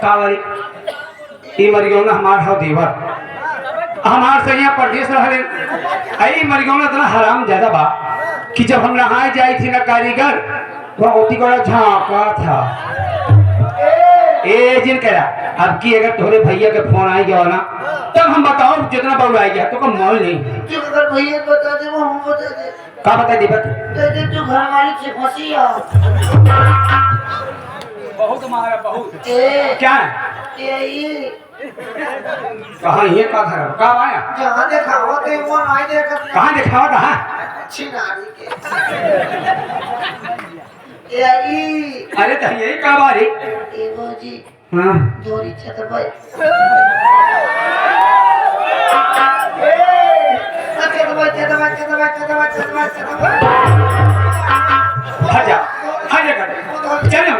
Cowrie ई मरियोना हमार हो देवर हमार से यहाँ परदेश रहले आई मरियोना इतना हराम ज्यादा बा कि जब हम नहाए जाई थी ना कारीगर वो ओती को झांका था ए जिन कह रहा अब की अगर तोरे भैया के फोन आई गया ना तब हम बताओ जितना बाबू आई गया तो को मॉल नहीं जो अगर भैया बता दे वो हम बता दे का बता दे दे जो घर मालिक से फंसी है बहुत मारा बहुत क्या है ये कहाँ ये का था कब आया जहाँ दिखावा थे वो नहीं देखा कहाँ दिखावा कहाँ अच्छी नारी के ये अरे तो यही कब आ रही ये वो जी हाँ जोरी छतर भाई हजा हजा कर चलो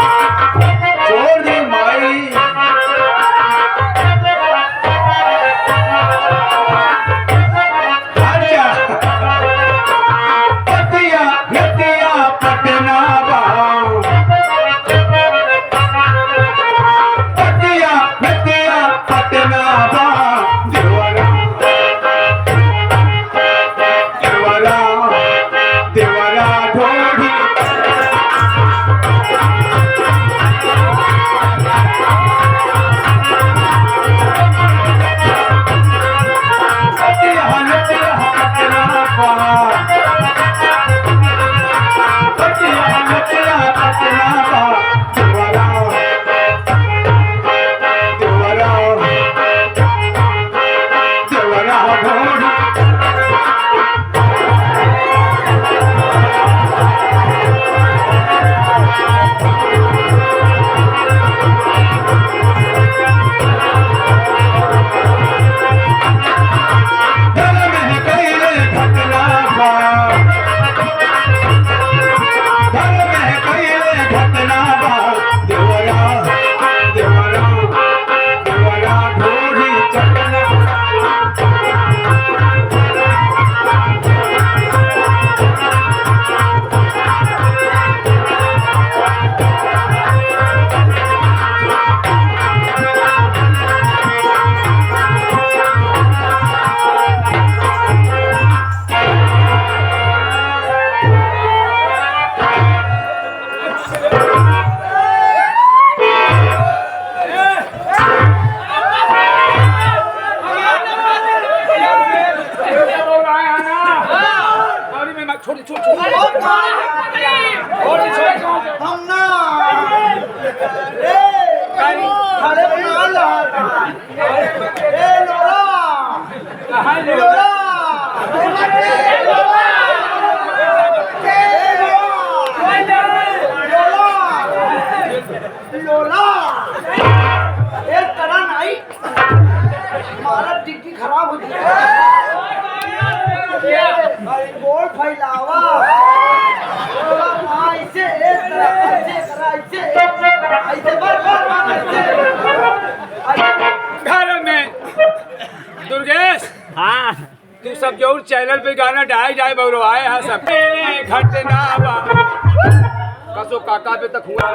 छोड़ दे माई हजा पतिया पतिया पटना बाऊ पतिया पतिया पटना बाऊ देवरा देवरा देवरा ढोढ़ी खराब हो बोल फैलावा ऐसे घर में दुर्गेश हाँ तू सब जो चैनल पे गाना डाई डाई बगरो आए हैं सब घटना कसो काका पे तक हुआ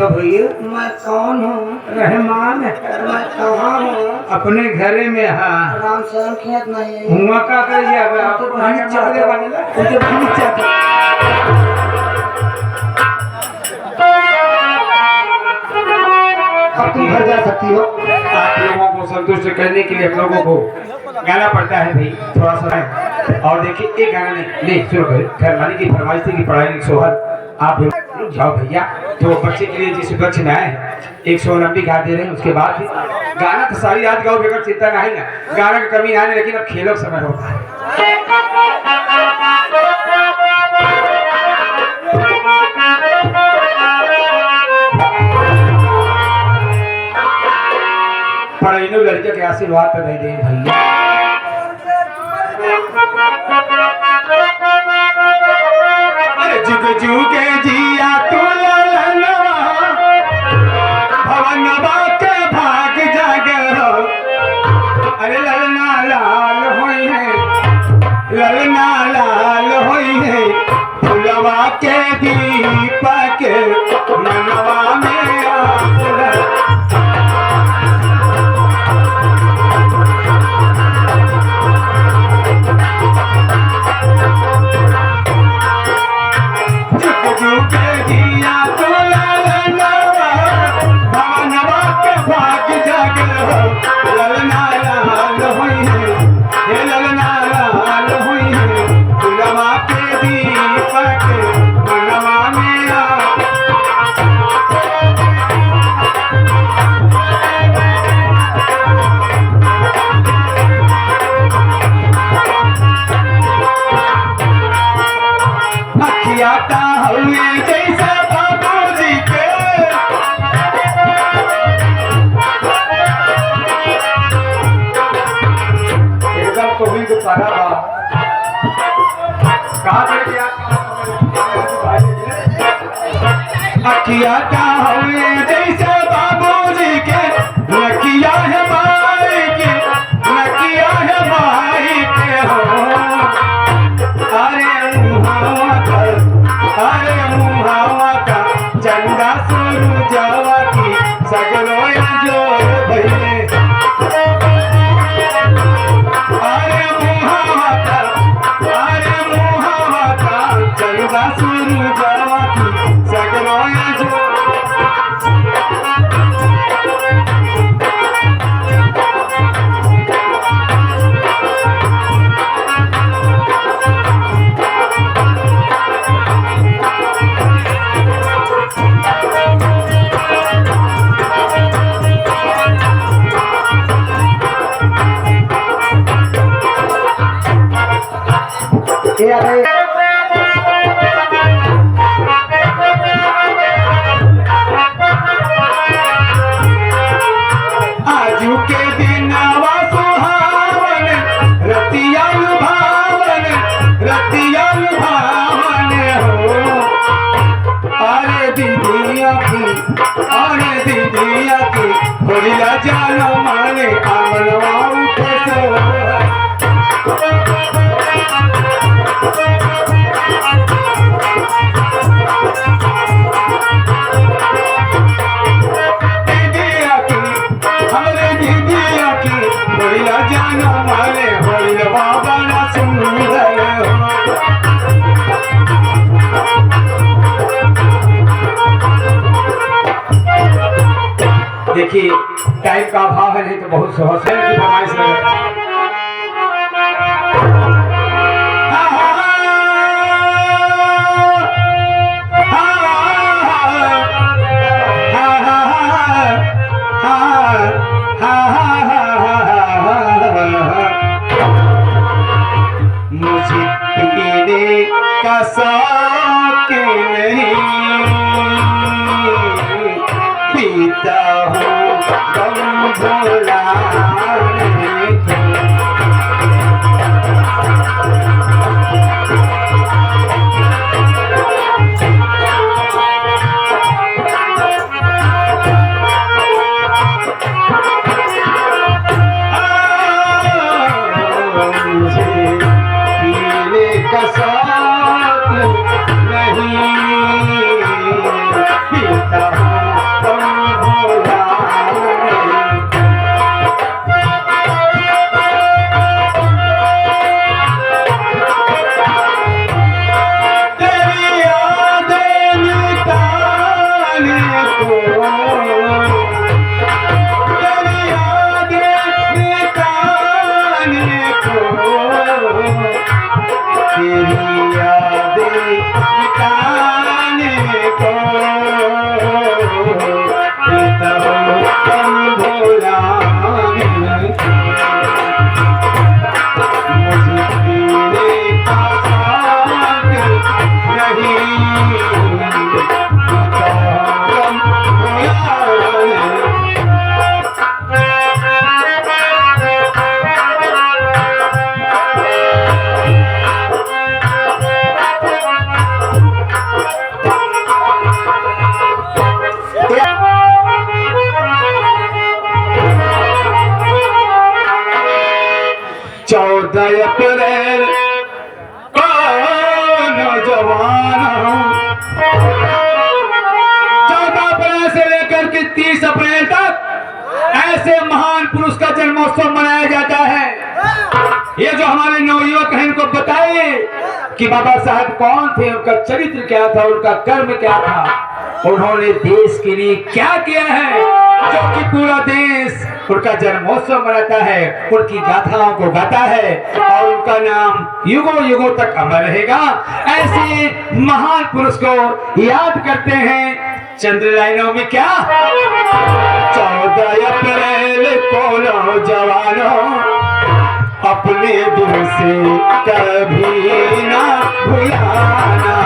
भैया मैं कौन हूँ रहमान मैं कहाँ हूँ अपने घरे में हाँ राम शरण खेत नहीं हुआ का करिए अब आप पानी चाहते बनेला उनके पानी चाहते आप तुम घर जा सकती हो आप संतुष्ट करने के लिए हम लोगों को गाना पड़ता है भाई थोड़ा सा है। और देखिए एक गाना नहीं सुनो भाई, खैर मानी की फरमाइश थी कि पढ़ाई लिख सोहर आप भी जाओ भैया। तो बच्चे के लिए जिस बच्चे में आए एक सोनम भी गा दे रहे हैं, उसके बाद गाना तो सारी याद गाओ बेगर चिंता नहीं ना, गाना की कमी आने, लेकिन अब खेलों समय होता है। पढ़ाई लड़के के आशीर्वाद तो नहीं दे भैया। जुग जुगे जिया तू ललनवा, भवनवा के भाग जागे हो। अरे ललना लाल होई है, ललना लाल होई है, फुलवा के दीपक मनवा में आसरा। अखिया का हुए जैसे बाबूजी के, नकिया है भाई के, नकिया है भाई के हो। अरे मुहावा का चंदा सुरु जावा की सगरो जो भैले। अरे मुहावा का चंदा सुरु जावा की सगरो जो। आजू के दिन सुहावन, रतिया भावन, रतिया भावन हो। अरे दीदिया की होलिया जानो माने आंगनवा उठे सो। देखिए टाइम का अभाव है, नहीं तो बहुत सहज की फरमाइश लगे। मुझे पीने का शौक नहीं, पीता हूँ गम भुलाने को। 14 अप्रैल को नौजवान 14 अप्रैल से लेकर के 30 अप्रैल तक ऐसे महान पुरुष का जन्मोत्सव मनाया जाता है। ये जो हमारे नवयुवक हैं इनको बताइए कि बाबा साहब कौन थे, उनका चरित्र क्या था, उनका कर्म क्या था, उन्होंने देश के लिए क्या किया है, जो कि पूरा देश उनका जन्मोत्सव मनाता है, उनकी गाथाओं को गाता है और उनका नाम युगों युगों तक अमर रहेगा। ऐसे महान पुरुष को याद करते हैं चंद्र लाइनों में क्या 14 अप्रैल को नौजवानों अपने दिल से कभी ना भुलाना।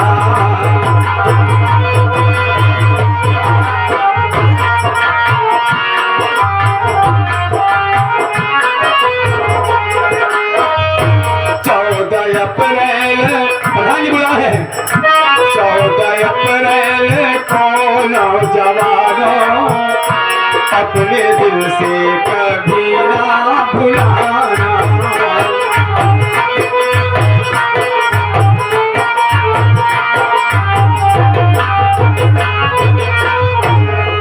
प्रधान जी बुला है 14 अप्रैल को नौजवानों अपने दिल से कभी ना भुलाना।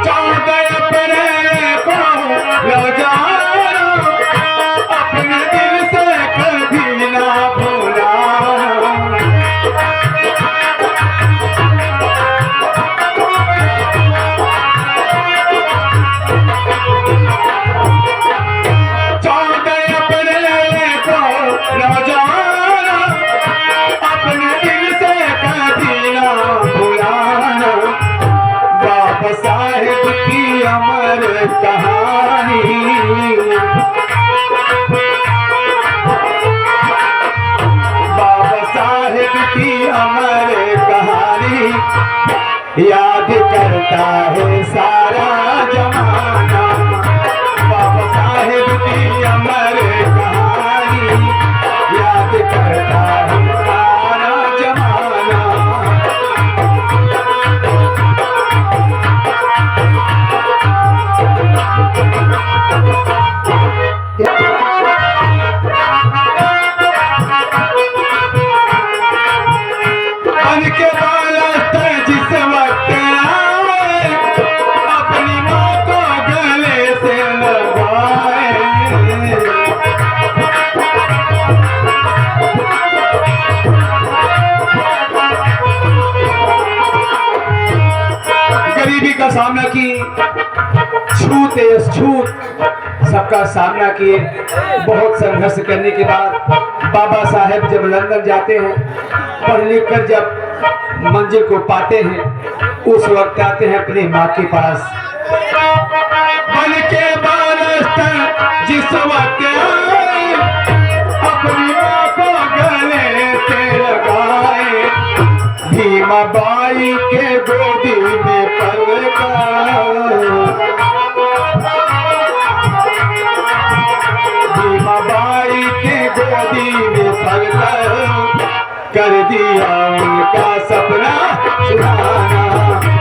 14 अप्रैल को नौजवानों अपने दिल से कभी ना साहेब की अमर कहानी, बाबा साहेब की अमर कहानी याद करता है सारा जमाना। बाबा साहेब की अमर कहानी याद करता है सारा जमाना। के बालक जिस वक्त आए अपनी माँ को गले से लगाए। गरीबी का सामना किए, छूत छूत सबका सामना किए। बहुत संघर्ष करने के बाद बाबा साहेब जब लंदन जाते हैं, पढ़ लिख कर जब मंजिल को पाते हैं, उस वक्त आते हैं अपनी माँ के पास। बन के बालस्तर जिस वक्त आए अपनी माँ को गले से लगाए। भीमा बाई के गोदी में पलकर, भीमा बाई के गोदी में पलकर कर दिया उनका सपना सुनाना।